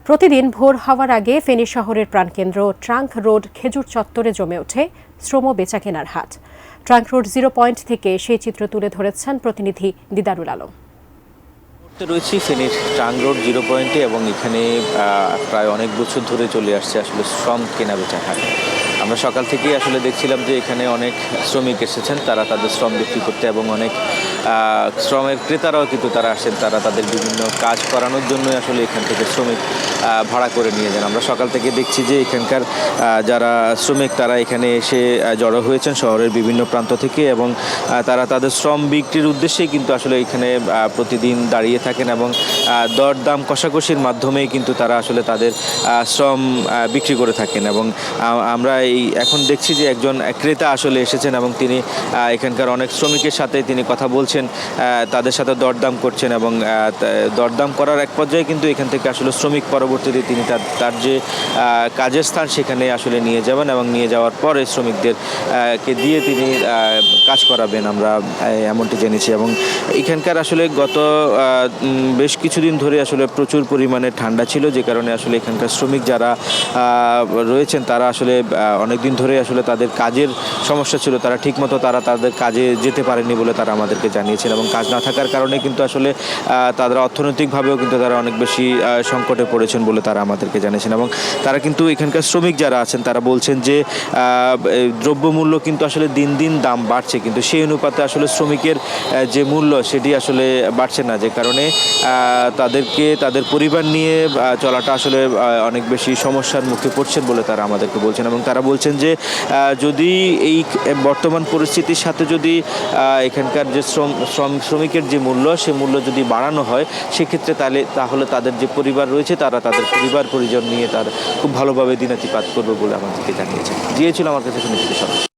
প্রতিদিন ভোর হওয়ার আগে ফেনী শহরের প্রাণকেন্দ্র ট্রাঙ্ক রোড খেজুর চত্বরে জমে ওঠে শ্রম বেচাকেনার হাট। ট্রাঙ্ক রোড 0 পয়েন্ট থেকে সেই চিত্র তুলে ধরেছেন প্রতিনিধি দিদারুল আলম। রয়েছি ফেনীর ট্রাঙ্ক রোড 0 পয়েন্টে এবং এখানে প্রায় অনেক বছর ধরে চলে আসছে আসলে শ্রম কেনাবেচা হাট। আমরা সকাল থেকেই আসলে দেখছিলাম যে এখানে অনেক শ্রমিক এসেছেন, তারা তাদের শ্রম বিক্রি করতে, এবং অনেক শ্রমের ক্রেতারাও কিন্তু তারা আসেন, তারা তাদের বিভিন্ন কাজ করানোর জন্য আসলে এখান থেকে শ্রমিক ভাড়া করে নিয়ে যান। আমরা সকাল থেকে দেখছি যে এখানকার যারা শ্রমিক তারা এখানে এসে জড়ো হয়েছেন শহরের বিভিন্ন প্রান্ত থেকে, এবং তারা তাদের শ্রম বিক্রির উদ্দেশ্যেই কিন্তু আসলে এখানে প্রতিদিন দাঁড়িয়ে থাকেন, এবং দরদাম কষাকষির মাধ্যমেই কিন্তু তারা আসলে তাদের শ্রম বিক্রি করে থাকেন। এবং আমরা এখন দেখছি যে একজন ক্রেতা আসলে এসেছেন এবং তিনি এখানকার অনেক শ্রমিকের সাথে তিনি কথা বলছেন, তাদের সাথে দরদাম করছেন, এবং দরদাম করার এক পর্যায়ে কিন্তু এখান থেকে আসলে শ্রমিক পরবর্তীতে তিনি তার যে কাজের স্থান সেখানে আসলে নিয়ে যাবেন, এবং নিয়ে যাওয়ার পরে শ্রমিকদেরকে দিয়ে তিনি কাজ করাবেন, আমরা এমনটি জেনেছি। এবং এখানকার আসলে গত বেশ কিছুদিন ধরে আসলে প্রচুর পরিমাণে ঠান্ডা ছিল, যে কারণে আসলে এখানকার শ্রমিক যারা রয়েছেন তারা আসলে অনেক দিন ধরে আসলে তাদের কাজের সমস্যা ছিল, তারা ঠিকমতো তাদের কাজে যেতে পারেনি বলে তারা আমাদেরকে জানিয়েছেন, এবং কাজ না থাকার কারণে কিন্তু আসলে তারা অর্থনৈতিকভাবেও কিন্তু তারা অনেক বেশি সংকটে পড়েছেন বলে তারা আমাদেরকে জানিয়েছেন। এবং তারা কিন্তু এখানকার শ্রমিক যারা আছেন তারা বলছেন যে দ্রব্যমূল্য কিন্তু আসলে দিন দিন দাম বাড়ছে, কিন্তু সেই অনুপাতে আসলে শ্রমিকের যে মূল্য সেটি আসলে বাড়ছে না, যে কারণে তাদের পরিবার নিয়ে চলাটা আসলে অনেক বেশি সমস্যার মুখে পড়ছেন বলে তারা আমাদেরকে বলছেন। এবং তারা বলছেন যে যদি এই বর্তমান পরিস্থিতির সাথে যদি এখানকার যে শ্রমিকের যে মূল্য সে মূল্য যদি বাড়ানো হয় সেক্ষেত্রে তাহলে তাদের যে পরিবার রয়েছে তারা তাদের পরিজন নিয়ে তারা খুব ভালোভাবে দিনাতিপাত করবে বলে আমাদেরকে জানিয়েছেন। দিয়েছিল আমার কাছে শুনেছি।